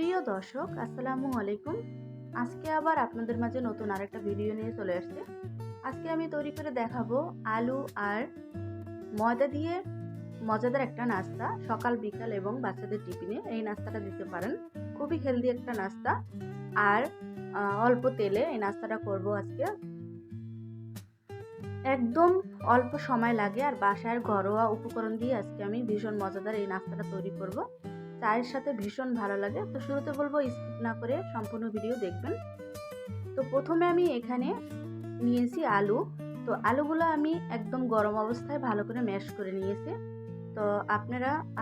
প্রিয় দর্শক, আসসালামু আলাইকুম। আজকে আবার আপনাদের মাঝে নতুন আরেকটা ভিডিও নিয়ে চলে আসছে। আজকে আমি তৈরি করে দেখাবো আলু আর ময়দা দিয়ে মজাদার একটা নাস্তা। সকাল বিকাল এবং বাচ্চাদের টিফিনে এই নাস্তাটা দিতে পারেন। খুবই হেলদি একটা নাস্তা আর অল্প তেলে এই নাস্তাটা করব আজকে। একদম অল্প সময় লাগে আর বাসার ঘরোয়া উপকরণ দিয়ে আজকে আমি ভীষণ মজাদার এই নাস্তাটা তৈরি করব। চায়ের সাথে ভীষণ ভালো লাগে। তো শুরুতে বলবো স্কিপ না করে সম্পূর্ণ ভিডিও দেখবেন। তো প্রথমে আমি এখানে নিয়েছি আলু। তো আলুগুলো আমি একদম গরম অবস্থায় ভালো করে ম্যাশ করে নিয়েছি। তো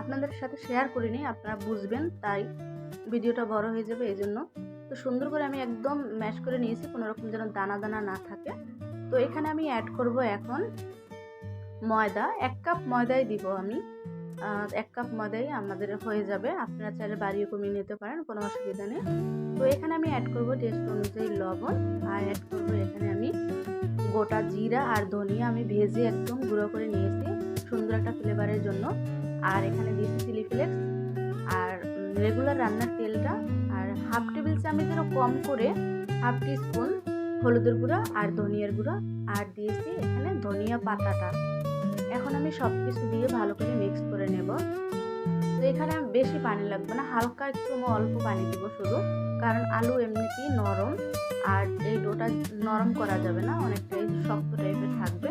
আপনাদের সাথে শেয়ার করে নিই, আপনারা বুঝবেন, তাই ভিডিওটা বড় হয়ে যাবে এই জন্য। তো সুন্দর করে আমি একদম ম্যাশ করে নিয়েছি, কোনো রকম যেন দানা দানা না থাকে। তো এখানে আমি অ্যাড করব এখন ময়দা। 1 কাপ ময়দাই দিব আমি। 1 কাপ ময়দাই আমাদের হয়ে যাবে। আপনারা চাইলে বাড়িয়ে কমিয়ে নিতে পারেন, কোনো অসুবিধা নেই। তো এখানে আমি অ্যাড করব টেস্ট অনুযায়ী লবণ, আর অ্যাড করব এখানে আমি গোটা জিরা আর ধনিয়া আমি ভেজে একদম গুঁড়ো করে নিয়েছি সুন্দর একটা ফ্লেভারের জন্য। আর এখানে দিয়েছি চিলি ফ্লেক্স আর রেগুলার রান্নার তেলটা, আর হাফ টেবিল চামচেরও কম করে হাফ টিস্পুন হলুদের গুঁড়া আর ধনিয়ার গুঁড়া, আর দিয়েছি এখানে ধনিয়া পাতাটা। এখন আমি সব কিছু দিয়ে ভালো করে মিক্স করে নেব। তো এখানে বেশি পানি লাগবে না, হালকা একটু অল্প পানি দিব শুধু, কারণ আলু এমনিতেই নরম আর এই ডোটা নরম করা যাবে না, অনেকটাই শক্ত টাইপের থাকবে,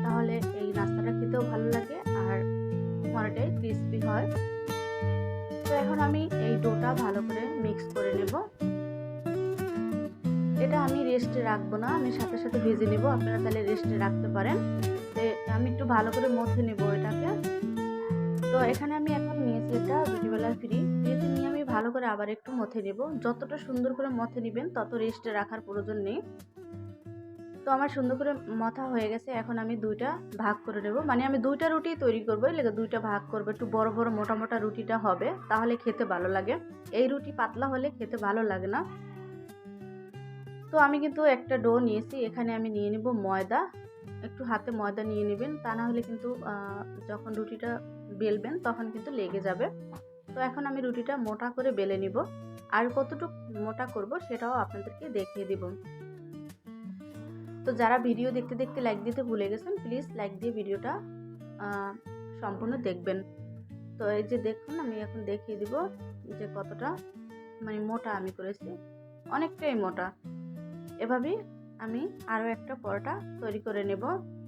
তাহলে এই নাস্তাটা খেতেও ভালো লাগে আর অনেকটাই ক্রিস্পি হয়। তো এখন আমি এই ডোটা ভালো করে মিক্স করে নেব। এটা আমি রেস্টে রাখবো না, আমি সাথে সাথে ভেজে নেব। আপনারা তাহলে রেস্টে রাখতে পারেন। আমি একটু ভালো করে মথে নেব এটাকে। তো এখানে আমি এখন নিয়েছি এটা বিউটিওয়ালার ফ্রি এটি নিয়ে আমি ভালো করে আবার একটু মথে নেব। যতটা সুন্দর করে মথে নেবেন তত রেস্টে রাখার প্রয়োজন নেই। তো আমার সুন্দর করে মথা হয়ে গেছে। এখন আমি দুইটা ভাগ করে নেব, মানে আমি দুইটা রুটি তৈরি করবো, এই লেগে দুইটা ভাগ করবো। একটু বড় বড় মোটা মোটা রুটিটা হবে, তাহলে খেতে ভালো লাগে। এই রুটি পাতলা হলে খেতে ভালো লাগে না। তো আমি কিন্তু একটা ডো নিয়েছি, এখানে আমি নিয়ে নেব ময়দা। একটু হাতে ময়দা নিয়ে নেবেন, তা না হলে কিন্তু যখন রুটিটা বেলবেন তখন কিন্তু লেগে যাবে। তো এখন আমি রুটিটা মোটা করে বেলে নিব, আর কতটুকু মোটা করব সেটাও আপনাদেরকে দেখিয়ে দিব। তো যারা ভিডিও দেখতে দেখতে লাইক দিতে ভুলে গেছেন, প্লিজ লাইক দিয়ে ভিডিওটা সম্পূর্ণ দেখবেন। তো এই যে দেখুন, আমি এখন দেখিয়ে দিব যে কতটা মানে মোটা আমি করেছি, অনেকটাই মোটা। এভাবেই আমি আরও একটা পরোটা তৈরি করে নেব,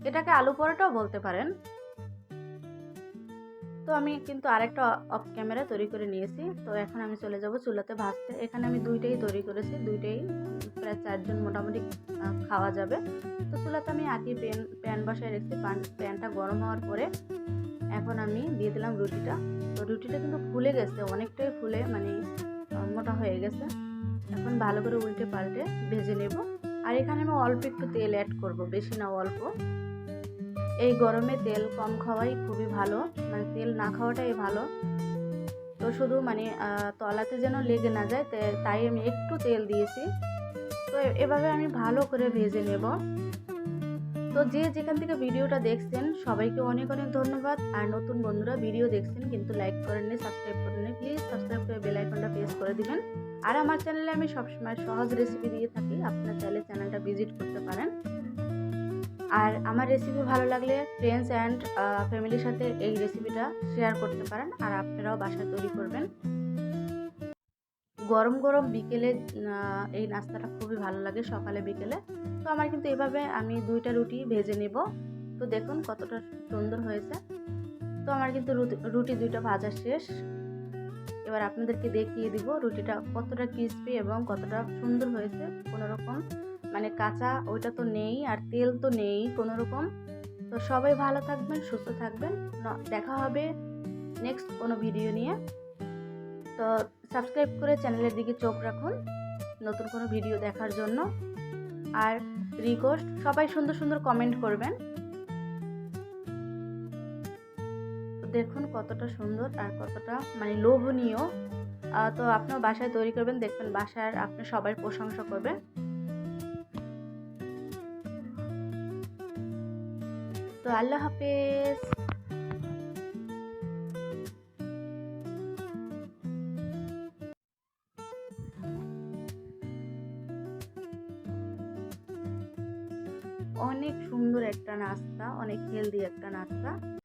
এটাকে আলু পরোটাও বলতে পারেন। তো আমি কিন্তু আরেকটা অফ ক্যামেরা তৈরি করে নিয়েছি। তো এখন আমি চলে যাব চুলাতে ভাজতে। এখানে আমি দুইটাই তৈরি করেছি, দুইটাই প্রায় 4 জন মোটামুটি খাওয়া যাবে। তো চুলাতে আমি আগে প্যান বসায় রেখেছি। প্যানটা গরম হওয়ার পরে এখন আমি দিয়ে দিলাম রুটিটা। তো রুটিটা কিন্তু ফুলে গেছে, অনেকটাই ফুলে মানে মোটা হয়ে গেছে। এখন ভালো করে উল্টে পাল্টে ভেজে নেব। আর এখানে আমি অল্প একটু তেল অ্যাড করব, বেশি না অল্প। এই গরমে তেল কম খাওয়াই খুবই ভালো, মানে তেল না খাওয়াটাই ভালো। তো শুধু মানে তলাতে যেন লেগে না যায়, তাই আমি একটু তেল দিয়েছি। তো এভাবে আমি ভালো করে ভেজে নেব। তো যে যেখান থেকে ভিডিওটা দেখছেন সবাইকে অনেক অনেক ধন্যবাদ। আর নতুন বন্ধুরা ভিডিও দেখছেন কিন্তু লাইক করেননি, সাবস্ক্রাইব করেননি, প্লিজ সাবস্ক্রাইব করে বেল আইকনটা প্রেস করে দিবেন। আর আমার চ্যানেলে আমি সবসময় সহজ রেসিপি দিয়ে থাকি, আপনারা চাইলে চ্যানেলটা ভিজিট করতে পারেন। আর আমার রেসিপি ভালো লাগলে ফ্রেন্ডস অ্যান্ড ফ্যামিলির সাথে এই রেসিপিটা শেয়ার করতে পারেন, আর আপনারাও বাসায় তৈরি করবেন। গরম গরম বিকেলে এই নাস্তাটা খুবই ভালো লাগে, সকালে বিকেলে। তো আমার কিন্তু এভাবে আমি দুইটা রুটি ভেজে নেব। তো দেখুন কতটা সুন্দর হয়েছে। তো আমার কিন্তু রুটি দুইটা ভাজা শেষ। এবার আপনাদেরকে দেখিয়ে দিব রুটিটা কতটা ক্রিস্পি এবং কতটা সুন্দর হয়েছে। কোনো রকম মানে কাঁচা ওইটা তো নেই, আর তেল তো নেই কোনো রকম। তো সবাই ভালো থাকবেন, সুস্থ থাকবেন। দেখা হবে নেক্সট কোনো ভিডিও নিয়ে। তো সাবস্ক্রাইব করে চ্যানেলের দিকে চোখ রাখুন নতুন কোনো ভিডিও দেখার জন্য। আর রিকোয়েস্ট, সবাই সুন্দর সুন্দর কমেন্ট করবেন। তো দেখুন কতটা সুন্দর আর কতটা মানে লোভনীয়। তো আপনার বাসায় তৈরি করবেন, দেখবেন বাসার আপনার সবাই প্রশংসা করবে। তো আল্লাহ হাফেজ। অনেক সুন্দর একটা নাস্তা, অনেক হেলদি একটা নাস্তা।